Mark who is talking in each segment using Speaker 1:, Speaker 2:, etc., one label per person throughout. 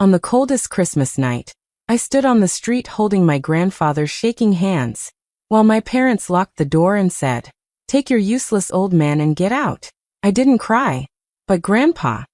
Speaker 1: On the coldest Christmas night, I stood on the street holding my grandfather's shaking hands, while my parents locked the door and said, "Take your useless old man and get out." I didn't cry. But Grandpa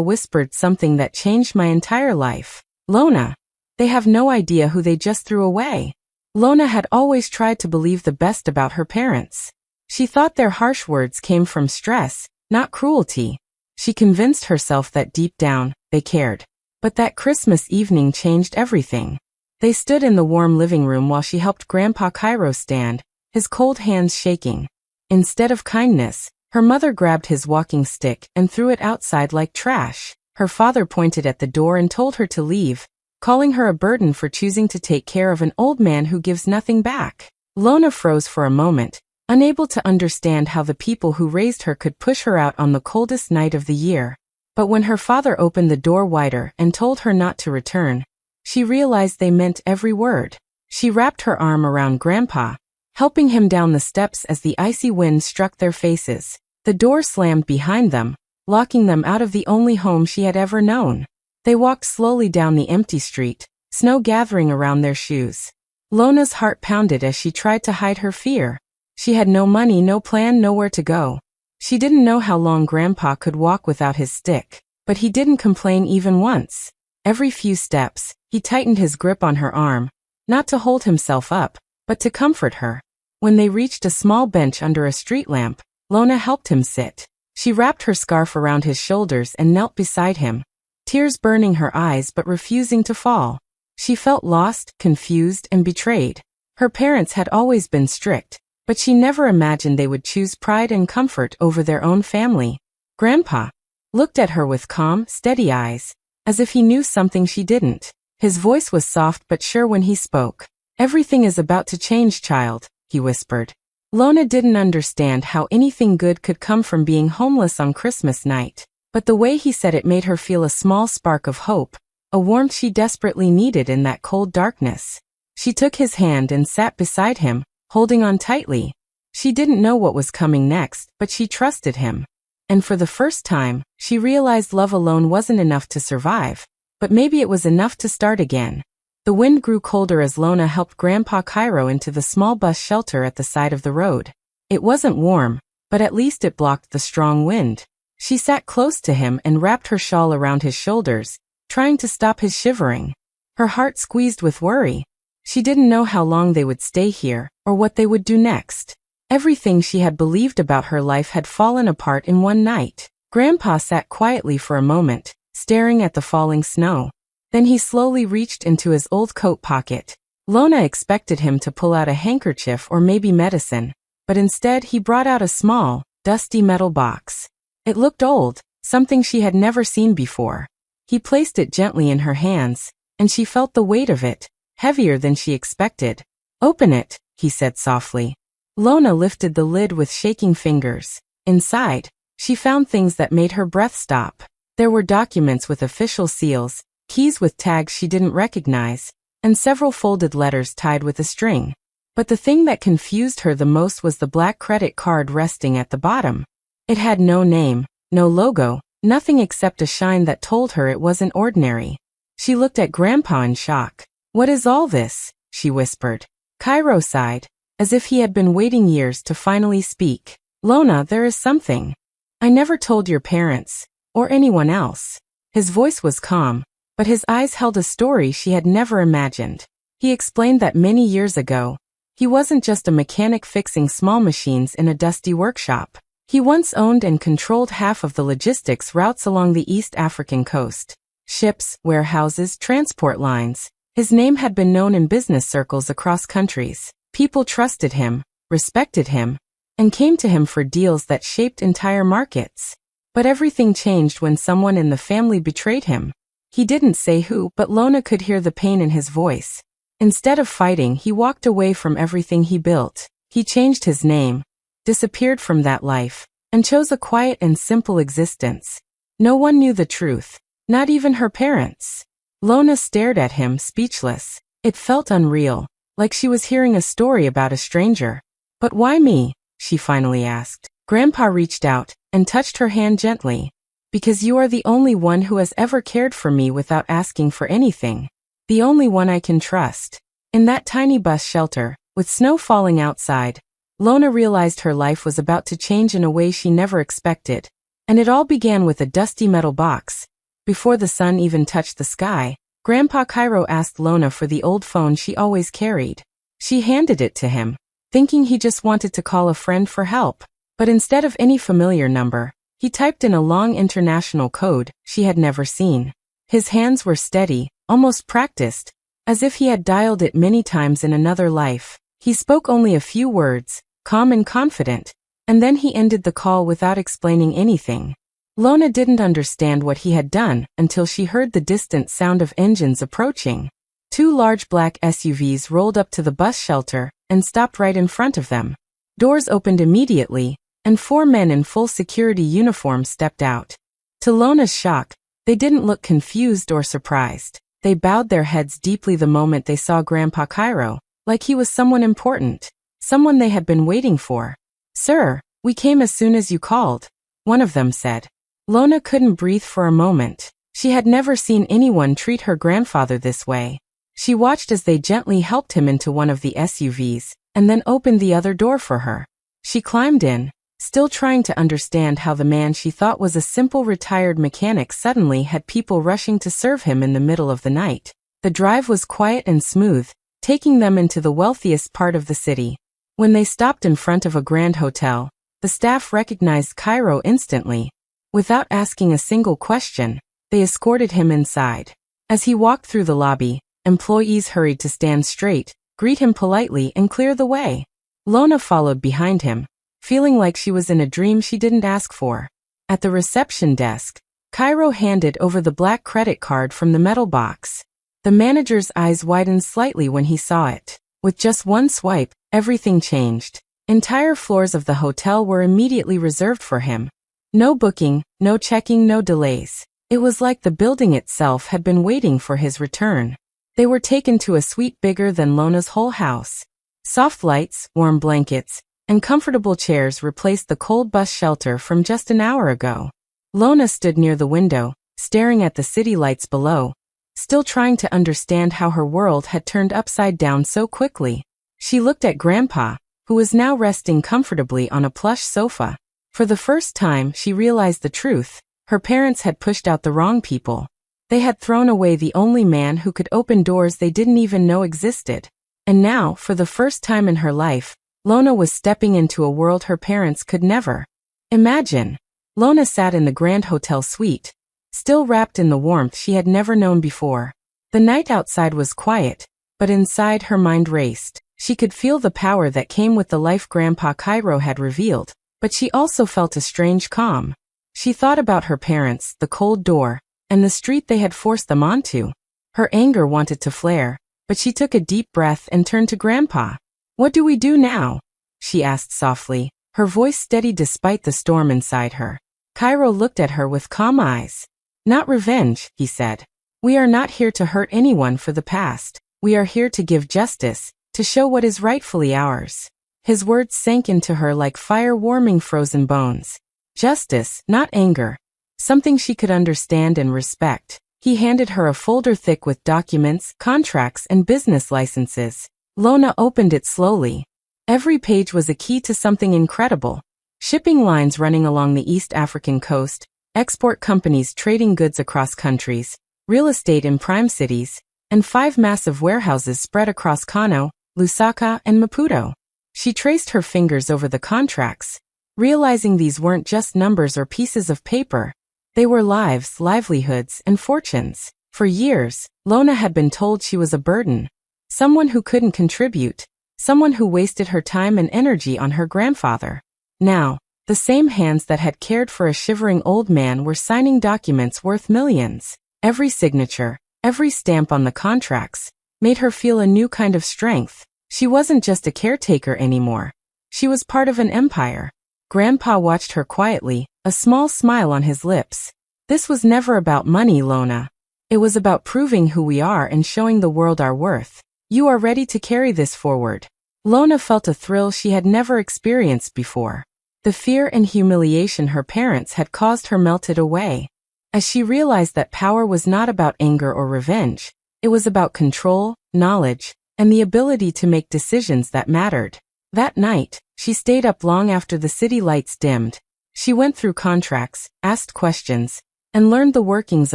Speaker 1: whispered something that changed my entire life. "Lona, they have no idea who they just threw away." Lona had always tried to believe the best about her parents. She thought their harsh words came from stress, not cruelty. She convinced herself that deep down, they cared. But that Christmas evening changed everything. They stood in the warm living room while she helped Grandpa Cairo stand, his cold hands shaking. Instead of kindness, her mother grabbed his walking stick and threw it outside like trash. Her father pointed at the door and told her to leave, calling her a burden for choosing to take care of an old man who gives nothing back. Lona froze for a moment, unable to understand how the people who raised her could push her out on the coldest night of the year. But when her father opened the door wider and told her not to return, she realized they meant every word. She wrapped her arm around Grandpa, helping him down the steps as the icy wind struck their faces. The door slammed behind them, locking them out of the only home she had ever known. They walked slowly down the empty street, snow gathering around their shoes. Lona's heart pounded as she tried to hide her fear. She had no money, no plan, nowhere to go. She didn't know how long Grandpa could walk without his stick, but he didn't complain even once. Every few steps, he tightened his grip on her arm, not to hold himself up, but to comfort her. When they reached a small bench under a street lamp, Lona helped him sit. She wrapped her scarf around his shoulders and knelt beside him, tears burning her eyes but refusing to fall. She felt lost, confused, and betrayed. Her parents had always been strict, but she never imagined they would choose pride and comfort over their own family. Grandpa looked at her with calm, steady eyes, as if he knew something she didn't. His voice was soft but sure when he spoke. "Everything is about to change, child," he whispered. Lona didn't understand how anything good could come from being homeless on Christmas night, but the way he said it made her feel a small spark of hope, a warmth she desperately needed in that cold darkness. She took his hand and sat beside him, holding on tightly. She didn't know what was coming next, but she trusted him. And for the first time, she realized love alone wasn't enough to survive, but maybe it was enough to start again. The wind grew colder as Lona helped Grandpa Cairo into the small bus shelter at the side of the road. It wasn't warm, but at least it blocked the strong wind. She sat close to him and wrapped her shawl around his shoulders, trying to stop his shivering. Her heart squeezed with worry. She didn't know how long they would stay here, or what they would do next. Everything she had believed about her life had fallen apart in one night. Grandpa sat quietly for a moment, staring at the falling snow. Then he slowly reached into his old coat pocket. Lona expected him to pull out a handkerchief or maybe medicine, but instead he brought out a small, dusty metal box. It looked old, something she had never seen before. He placed it gently in her hands, and she felt the weight of it, heavier than she expected. "Open it," he said softly. Lona lifted the lid with shaking fingers. Inside, she found things that made her breath stop. There were documents with official seals, keys with tags she didn't recognize, and several folded letters tied with a string. But the thing that confused her the most was the black credit card resting at the bottom. It had no name, no logo, nothing except a shine that told her it wasn't ordinary. She looked at Grandpa in shock. "What is all this?" she whispered. Cairo sighed, as if he had been waiting years to finally speak. "Lona, there is something I never told your parents, or anyone else." His voice was calm, but his eyes held a story she had never imagined. He explained that many years ago, he wasn't just a mechanic fixing small machines in a dusty workshop. He once owned and controlled half of the logistics routes along the East African coast. Ships, warehouses, transport lines. His name had been known in business circles across countries. People trusted him, respected him, and came to him for deals that shaped entire markets. But everything changed when someone in the family betrayed him. He didn't say who, but Lona could hear the pain in his voice. Instead of fighting, he walked away from everything he built. He changed his name, disappeared from that life, and chose a quiet and simple existence. No one knew the truth, not even her parents. Lona stared at him, speechless. It felt unreal, like she was hearing a story about a stranger. "But why me?" she finally asked. Grandpa reached out and touched her hand gently. Because you are the only one who has ever cared for me without asking for anything. The only one I can trust. In that tiny bus shelter, with snow falling outside, Lona realized her life was about to change in a way she never expected. And it all began with a dusty metal box. Before the sun even touched the sky, Grandpa Cairo asked Lona for the old phone she always carried. She handed it to him, thinking he just wanted to call a friend for help. But instead of any familiar number, he typed in a long international code she had never seen. His hands were steady, almost practiced, as if he had dialed it many times in another life. He spoke only a few words, calm and confident, and then he ended the call without explaining anything. Lona didn't understand what he had done until she heard the distant sound of engines approaching. 2 large black SUVs rolled up to the bus shelter and stopped right in front of them. Doors opened immediately, and 4 men in full security uniforms stepped out. To Lona's shock, they didn't look confused or surprised. They bowed their heads deeply the moment they saw Grandpa Cairo, like he was someone important, someone they had been waiting for. "Sir, we came as soon as you called," one of them said. Lona couldn't breathe for a moment. She had never seen anyone treat her grandfather this way. She watched as they gently helped him into one of the SUVs, and then opened the other door for her. She climbed in, still trying to understand how the man she thought was a simple retired mechanic suddenly had people rushing to serve him in the middle of the night. The drive was quiet and smooth, taking them into the wealthiest part of the city. When they stopped in front of a grand hotel, the staff recognized Cairo instantly. Without asking a single question, they escorted him inside. As he walked through the lobby, employees hurried to stand straight, greet him politely and clear the way. Lona followed behind him, feeling like she was in a dream she didn't ask for. At the reception desk, Cairo handed over the black credit card from the metal box. The manager's eyes widened slightly when he saw it. With just one swipe, everything changed. Entire floors of the hotel were immediately reserved for him. No booking, no checking, no delays. It was like the building itself had been waiting for his return. They were taken to a suite bigger than Lona's whole house. Soft lights, warm blankets, and comfortable chairs replaced the cold bus shelter from just an hour ago. Lona stood near the window, staring at the city lights below, still trying to understand how her world had turned upside down so quickly. She looked at Grandpa, who was now resting comfortably on a plush sofa. For the first time, she realized the truth. Her parents had pushed out the wrong people. They had thrown away the only man who could open doors they didn't even know existed. And now, for the first time in her life, Lona was stepping into a world her parents could never imagine. Lona sat in the grand hotel suite, still wrapped in the warmth she had never known before. The night outside was quiet, but inside her mind raced. She could feel the power that came with the life Grandpa Cairo had revealed, but she also felt a strange calm. She thought about her parents, the cold door, and the street they had forced them onto. Her anger wanted to flare, but she took a deep breath and turned to Grandpa. "What do we do now?" she asked softly, her voice steady despite the storm inside her. Cairo looked at her with calm eyes. "Not revenge," he said. "We are not here to hurt anyone for the past. We are here to give justice, to show what is rightfully ours." His words sank into her like fire warming frozen bones. Justice, not anger. Something she could understand and respect. He handed her a folder thick with documents, contracts, and business licenses. Lona opened it slowly. Every page was a key to something incredible. Shipping lines running along the East African coast, export companies trading goods across countries, real estate in prime cities, and 5 massive warehouses spread across Kano, Lusaka, and Maputo. She traced her fingers over the contracts, realizing these weren't just numbers or pieces of paper. They were lives, livelihoods, and fortunes. For years, Lona had been told she was a burden, someone who couldn't contribute, someone who wasted her time and energy on her grandfather. Now, the same hands that had cared for a shivering old man were signing documents worth millions. Every signature, every stamp on the contracts, made her feel a new kind of strength. She wasn't just a caretaker anymore. She was part of an empire. Grandpa watched her quietly, a small smile on his lips. "This was never about money, Lona. It was about proving who we are and showing the world our worth. You are ready to carry this forward." Lona felt a thrill she had never experienced before. The fear and humiliation her parents had caused her melted away. As she realized that power was not about anger or revenge, it was about control, knowledge, and the ability to make decisions that mattered. That night, she stayed up long after the city lights dimmed. She went through contracts, asked questions, and learned the workings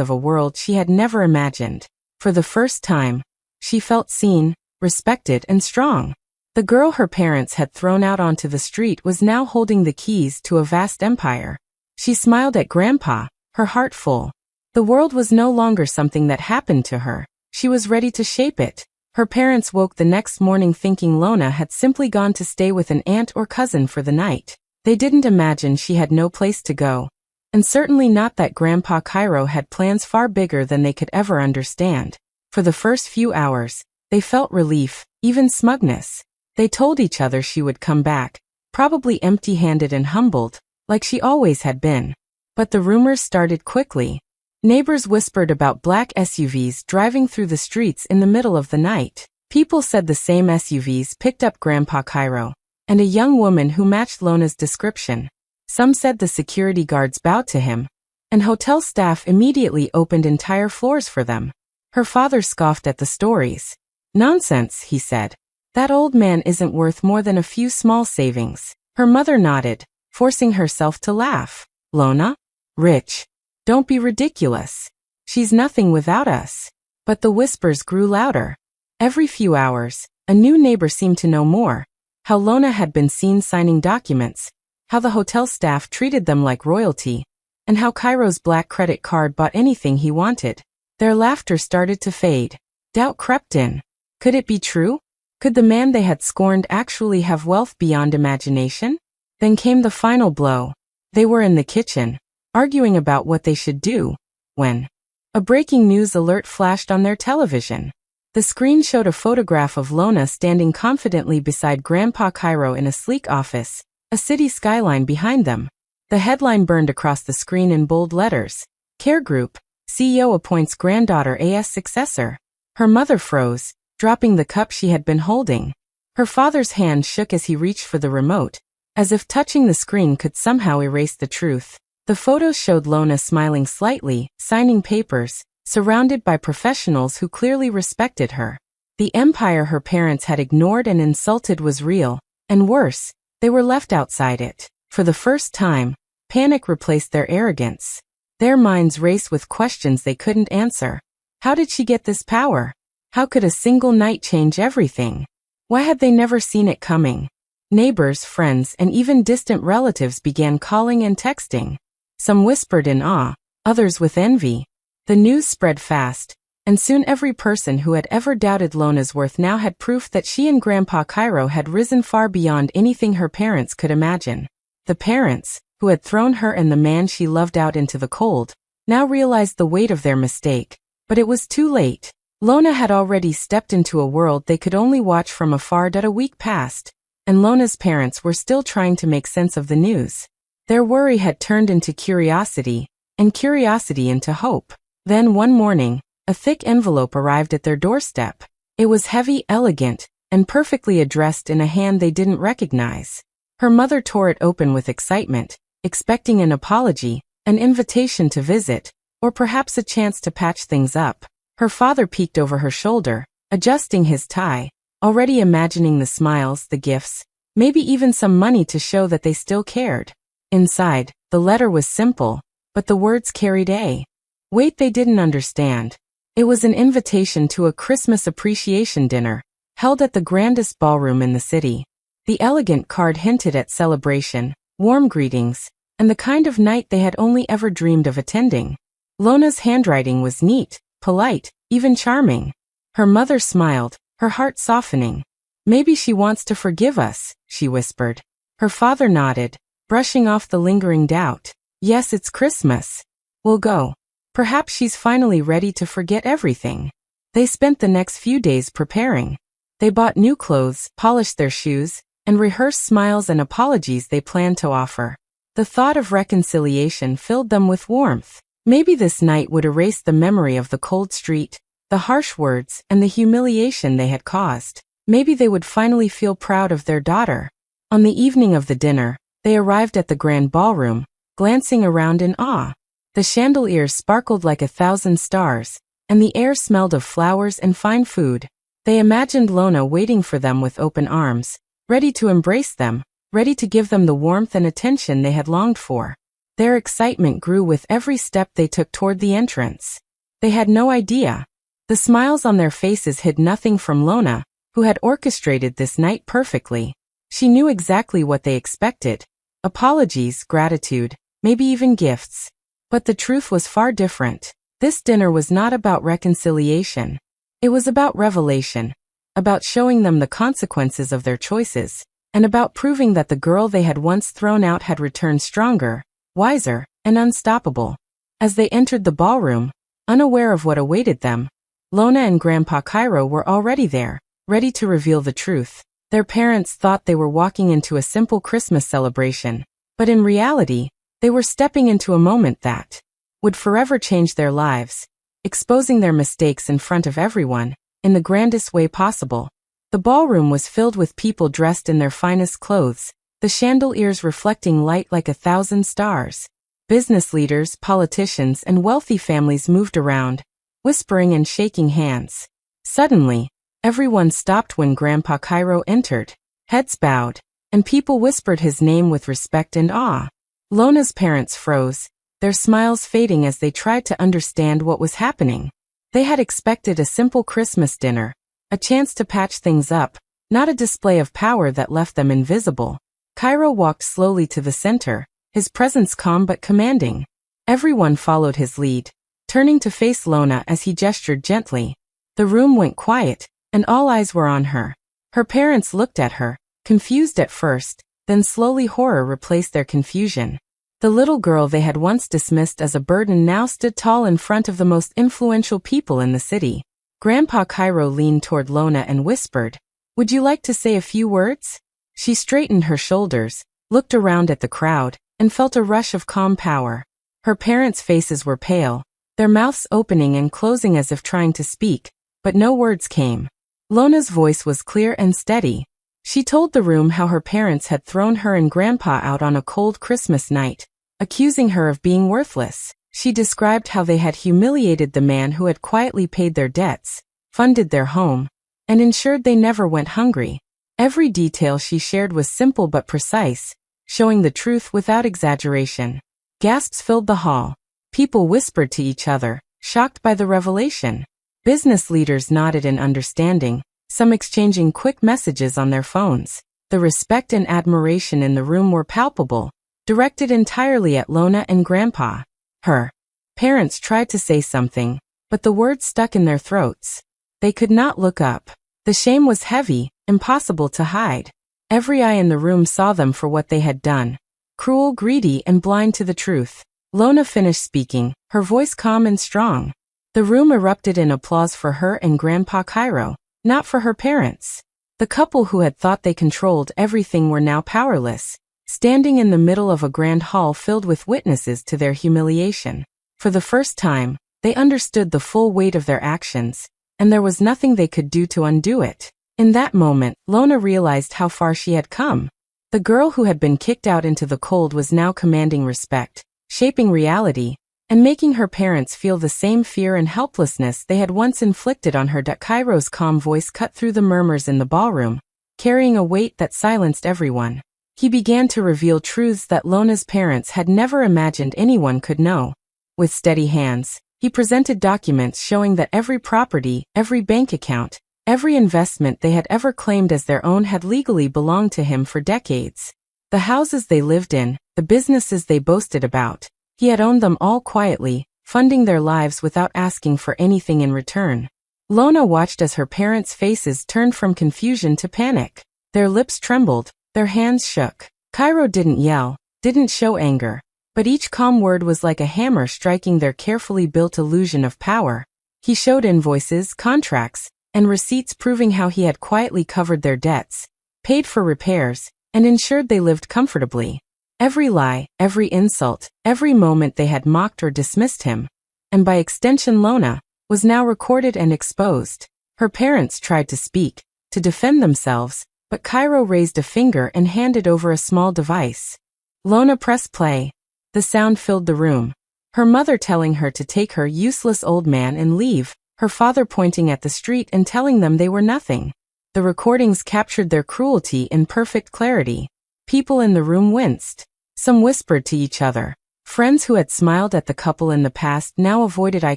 Speaker 1: of a world she had never imagined. For the first time, she felt seen, respected, and strong. The girl her parents had thrown out onto the street was now holding the keys to a vast empire. She smiled at Grandpa, her heart full. The world was no longer something that happened to her. She was ready to shape it. Her parents woke the next morning thinking Lona had simply gone to stay with an aunt or cousin for the night. They didn't imagine she had no place to go. And certainly not that Grandpa Cairo had plans far bigger than they could ever understand. For the first few hours, they felt relief, even smugness. They told each other she would come back, probably empty-handed and humbled, like she always had been. But the rumors started quickly. Neighbors whispered about black SUVs driving through the streets in the middle of the night. People said the same SUVs picked up Grandpa Cairo, and a young woman who matched Lona's description. Some said the security guards bowed to him, and hotel staff immediately opened entire floors for them. Her father scoffed at the stories. "Nonsense," he said. "That old man isn't worth more than a few small savings." Her mother nodded, forcing herself to laugh. "Lona? Rich? Don't be ridiculous. She's nothing without us." But the whispers grew louder. Every few hours, a new neighbor seemed to know more. How Lona had been seen signing documents, how the hotel staff treated them like royalty, and how Cairo's black credit card bought anything he wanted. Their laughter started to fade. Doubt crept in. Could it be true? Could the man they had scorned actually have wealth beyond imagination? Then came the final blow. They were in the kitchen, arguing about what they should do, when a breaking news alert flashed on their television. The screen showed a photograph of Lona standing confidently beside Grandpa Cairo in a sleek office, a city skyline behind them. The headline burned across the screen in bold letters. Care Group, CEO appoints granddaughter as successor. Her mother froze, dropping the cup she had been holding. Her father's hand shook as he reached for the remote, as if touching the screen could somehow erase the truth. The photos showed Lona smiling slightly, signing papers, surrounded by professionals who clearly respected her. The empire her parents had ignored and insulted was real, and worse, they were left outside it. For the first time, panic replaced their arrogance. Their minds raced with questions they couldn't answer. How did she get this power? How could a single night change everything? Why had they never seen it coming? Neighbors, friends, and even distant relatives began calling and texting. Some whispered in awe, others with envy. The news spread fast, and soon every person who had ever doubted Lona's worth now had proof that she and Grandpa Cairo had risen far beyond anything her parents could imagine. The parents, who had thrown her and the man she loved out into the cold, now realized the weight of their mistake. But it was too late. Lona had already stepped into a world they could only watch from afar. A week passed, and Lona's parents were still trying to make sense of the news. Their worry had turned into curiosity, and curiosity into hope. Then one morning, a thick envelope arrived at their doorstep. It was heavy, elegant, and perfectly addressed in a hand they didn't recognize. Her mother tore it open with excitement, expecting an apology, an invitation to visit, or perhaps a chance to patch things up. Her father peeked over her shoulder, adjusting his tie, already imagining the smiles, the gifts, maybe even some money to show that they still cared. Inside, the letter was simple, but the words carried a weight they didn't understand. It was an invitation to a Christmas appreciation dinner, held at the grandest ballroom in the city. The elegant card hinted at celebration, warm greetings, and the kind of night they had only ever dreamed of attending. Lona's handwriting was neat, polite, even charming. Her mother smiled, her heart softening. "Maybe she wants to forgive us," she whispered. Her father nodded, brushing off the lingering doubt. "Yes, it's Christmas. We'll go. Perhaps she's finally ready to forget everything." They spent the next few days preparing. They bought new clothes, polished their shoes, and rehearsed smiles and apologies they planned to offer. The thought of reconciliation filled them with warmth. Maybe this night would erase the memory of the cold street, the harsh words, and the humiliation they had caused. Maybe they would finally feel proud of their daughter. On the evening of the dinner, They arrived at the grand ballroom, glancing around in awe. The chandeliers sparkled like 1,000 stars, and the air smelled of flowers and fine food. They imagined Lona waiting for them with open arms, ready to embrace them, ready to give them the warmth and attention they had longed for. Their excitement grew with every step they took toward the entrance. They had no idea. The smiles on their faces hid nothing from Lona, who had orchestrated this night perfectly. She knew exactly what they expected. Apologies, gratitude, maybe even gifts. But the truth was far different. This dinner was not about reconciliation. It was about revelation, about showing them the consequences of their choices, and about proving that the girl they had once thrown out had returned stronger, wiser, and unstoppable. As they entered the ballroom, unaware of what awaited them, Lona and Grandpa Cairo were already there, ready to reveal the truth. Their parents thought they were walking into a simple Christmas celebration, but in reality, they were stepping into a moment that would forever change their lives, exposing their mistakes in front of everyone, in the grandest way possible. The ballroom was filled with people dressed in their finest clothes, the chandeliers reflecting light like 1,000 stars. Business leaders, politicians, and wealthy families moved around, whispering and shaking hands. Suddenly, everyone stopped when Grandpa Cairo entered. Heads bowed, and people whispered his name with respect and awe. Lona's parents froze, their smiles fading as they tried to understand what was happening. They had expected a simple Christmas dinner, a chance to patch things up, not a display of power that left them invisible. Cairo walked slowly to the center, his presence calm but commanding. Everyone followed his lead, turning to face Lona as he gestured gently. The room went quiet, and all eyes were on her. Her parents looked at her, confused at first, then slowly horror replaced their confusion. The little girl they had once dismissed as a burden now stood tall in front of the most influential people in the city. Grandpa Cairo leaned toward Lona and whispered, "Would you like to say a few words?" She straightened her shoulders, looked around at the crowd, and felt a rush of calm power. Her parents' faces were pale, their mouths opening and closing as if trying to speak, but no words came. Lona's voice was clear and steady. She told the room how her parents had thrown her and Grandpa out on a cold Christmas night, accusing her of being worthless. She described how they had humiliated the man who had quietly paid their debts, funded their home, and ensured they never went hungry. Every detail she shared was simple but precise, showing the truth without exaggeration. Gasps filled the hall. People whispered to each other, shocked by the revelation. Business leaders nodded in understanding, some exchanging quick messages on their phones. The respect and admiration in the room were palpable, directed entirely at Lona and Grandpa. Her parents tried to say something, but the words stuck in their throats. They could not look up. The shame was heavy, impossible to hide. Every eye in the room saw them for what they had done. Cruel, greedy, and blind to the truth. Lona finished speaking, her voice calm and strong. The room erupted in applause for her and Grandpa Cairo, not for her parents. The couple who had thought they controlled everything were now powerless, standing in the middle of a grand hall filled with witnesses to their humiliation. For the first time, they understood the full weight of their actions, and there was nothing they could do to undo it. In that moment, Lona realized how far she had come. The girl who had been kicked out into the cold was now commanding respect, shaping reality, and making her parents feel the same fear and helplessness they had once inflicted on her. Cairo's calm voice cut through the murmurs in the ballroom, carrying a weight that silenced everyone. He began to reveal truths that Lona's parents had never imagined anyone could know. With steady hands, he presented documents showing that every property, every bank account, every investment they had ever claimed as their own had legally belonged to him for decades. The houses they lived in, the businesses they boasted about, he had owned them all quietly, funding their lives without asking for anything in return. Lona watched as her parents' faces turned from confusion to panic. Their lips trembled, their hands shook. Cairo didn't yell, didn't show anger, but each calm word was like a hammer striking their carefully built illusion of power. He showed invoices, contracts, and receipts proving how he had quietly covered their debts, paid for repairs, and ensured they lived comfortably. Every lie, every insult, every moment they had mocked or dismissed him, and by extension Lona, was now recorded and exposed. Her parents tried to speak, to defend themselves, but Cairo raised a finger and handed over a small device. Lona pressed play. The sound filled the room. Her mother telling her to take her useless old man and leave, her father pointing at the street and telling them they were nothing. The recordings captured their cruelty in perfect clarity. People in the room winced. Some whispered to each other. Friends who had smiled at the couple in the past now avoided eye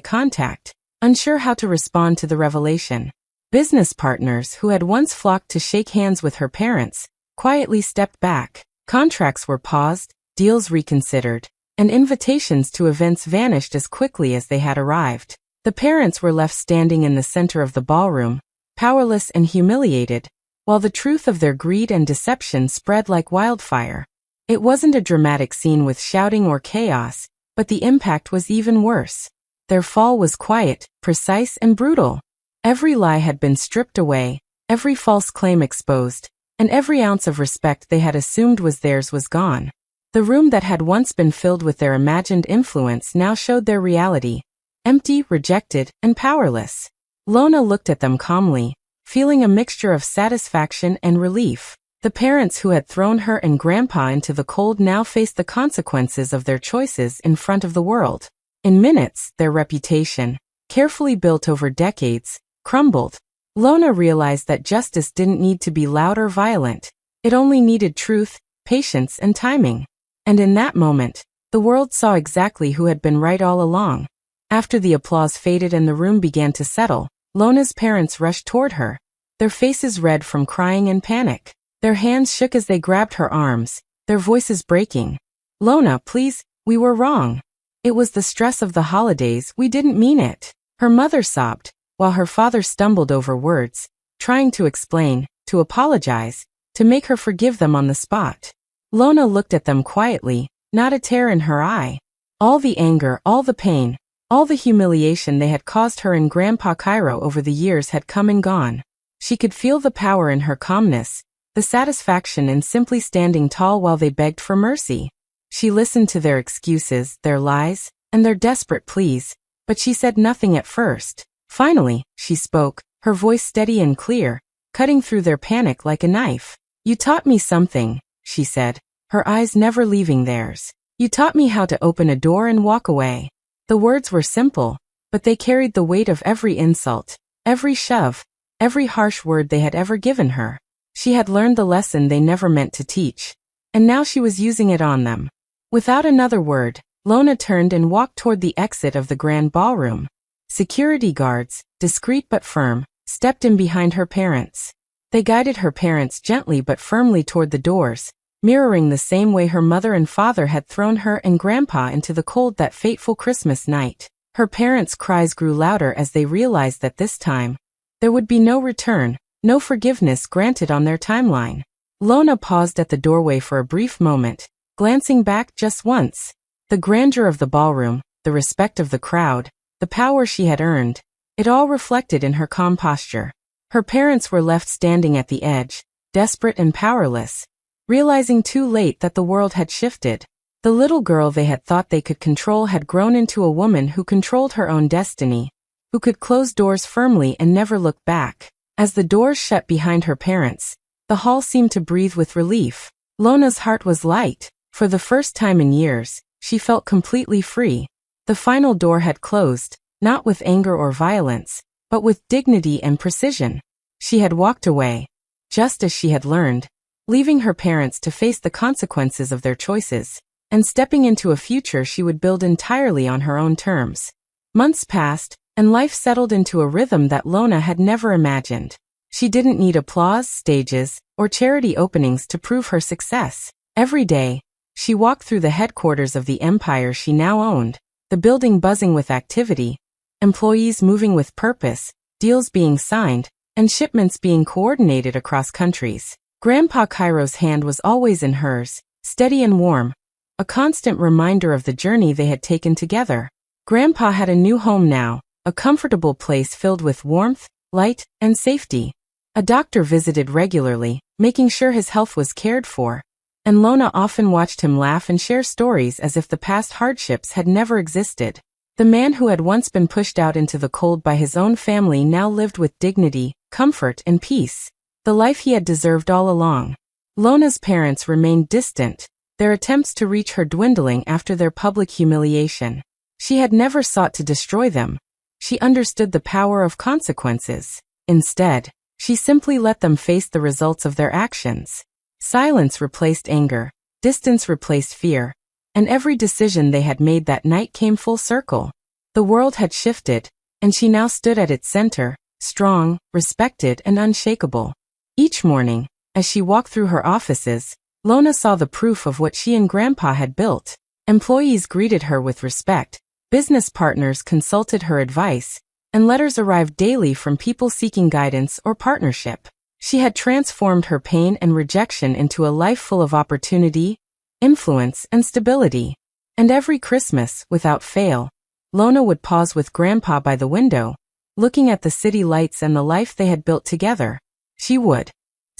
Speaker 1: contact, unsure how to respond to the revelation. Business partners who had once flocked to shake hands with her parents quietly stepped back. Contracts were paused, deals reconsidered, and invitations to events vanished as quickly as they had arrived. The parents were left standing in the center of the ballroom, powerless and humiliated, while the truth of their greed and deception spread like wildfire. It wasn't a dramatic scene with shouting or chaos, but the impact was even worse. Their fall was quiet, precise, and brutal. Every lie had been stripped away, every false claim exposed, and every ounce of respect they had assumed was theirs was gone. The room that had once been filled with their imagined influence now showed their reality, empty, rejected, and powerless. Lona looked at them calmly, feeling a mixture of satisfaction and relief. The parents who had thrown her and Grandpa into the cold now faced the consequences of their choices in front of the world. In minutes, their reputation, carefully built over decades, crumbled. Lona realized that justice didn't need to be loud or violent. It only needed truth, patience, and timing. And in that moment, the world saw exactly who had been right all along. After the applause faded and the room began to settle, Lona's parents rushed toward her, their faces red from crying and panic. Their hands shook as they grabbed her arms, their voices breaking. "Lona, please, we were wrong. It was the stress of the holidays, we didn't mean it." Her mother sobbed, while her father stumbled over words, trying to explain, to apologize, to make her forgive them on the spot. Lona looked at them quietly, not a tear in her eye. All the anger, all the pain, all the humiliation they had caused her and Grandpa Cairo over the years had come and gone. She could feel the power in her calmness, the satisfaction in simply standing tall while they begged for mercy. She listened to their excuses, their lies, and their desperate pleas, but she said nothing at first. Finally, she spoke, her voice steady and clear, cutting through their panic like a knife. "You taught me something," she said, her eyes never leaving theirs. "You taught me how to open a door and walk away." The words were simple, but they carried the weight of every insult, every shove, every harsh word they had ever given her. She had learned the lesson they never meant to teach, and now she was using it on them. Without another word, Lona turned and walked toward the exit of the grand ballroom. Security guards, discreet but firm, stepped in behind her parents. They guided her parents gently but firmly toward the doors, mirroring the same way her mother and father had thrown her and Grandpa into the cold that fateful Christmas night. Her parents' cries grew louder as they realized that this time, there would be no return, no forgiveness granted on their timeline. Lona paused at the doorway for a brief moment, glancing back just once. The grandeur of the ballroom, the respect of the crowd, the power she had earned, it all reflected in her calm posture. Her parents were left standing at the edge, desperate and powerless, realizing too late that the world had shifted. The little girl they had thought they could control had grown into a woman who controlled her own destiny, who could close doors firmly and never look back. As the doors shut behind her parents, the hall seemed to breathe with relief. Lona's heart was light. For the first time in years, she felt completely free. The final door had closed, not with anger or violence, but with dignity and precision. She had walked away, just as she had learned, leaving her parents to face the consequences of their choices, and stepping into a future she would build entirely on her own terms. Months passed, and life settled into a rhythm that Lona had never imagined. She didn't need applause, stages, or charity openings to prove her success. Every day, she walked through the headquarters of the empire she now owned, the building buzzing with activity, employees moving with purpose, deals being signed, and shipments being coordinated across countries. Grandpa Cairo's hand was always in hers, steady and warm, a constant reminder of the journey they had taken together. Grandpa had a new home now, a comfortable place filled with warmth, light, and safety. A doctor visited regularly, making sure his health was cared for, and Lona often watched him laugh and share stories as if the past hardships had never existed. The man who had once been pushed out into the cold by his own family now lived with dignity, comfort, and peace, the life he had deserved all along. Lona's parents remained distant, their attempts to reach her dwindling after their public humiliation. She had never sought to destroy them. She understood the power of consequences. Instead, she simply let them face the results of their actions. Silence replaced anger, distance replaced fear, and every decision they had made that night came full circle. The world had shifted, and she now stood at its center, strong, respected, and unshakable. Each morning, as she walked through her offices, Lona saw the proof of what she and Grandpa had built. Employees greeted her with respect, business partners consulted her advice, and letters arrived daily from people seeking guidance or partnership. She had transformed her pain and rejection into a life full of opportunity, influence, and stability. And every Christmas, without fail, Lona would pause with Grandpa by the window, looking at the city lights and the life they had built together. She would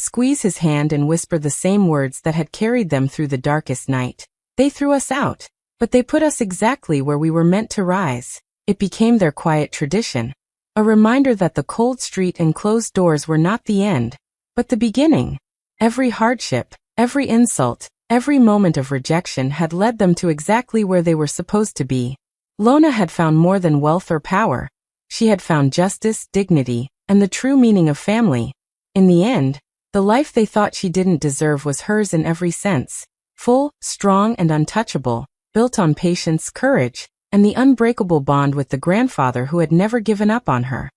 Speaker 1: squeeze his hand and whisper the same words that had carried them through the darkest night. They threw us out, but they put us exactly where we were meant to rise. It became their quiet tradition, a reminder that the cold street and closed doors were not the end, but the beginning. Every hardship, every insult, every moment of rejection had led them to exactly where they were supposed to be. Lona had found more than wealth or power. She had found justice, dignity, and the true meaning of family. In the end, the life they thought she didn't deserve was hers in every sense. Full, strong, and untouchable, built on patience, courage, and the unbreakable bond with the grandfather who had never given up on her.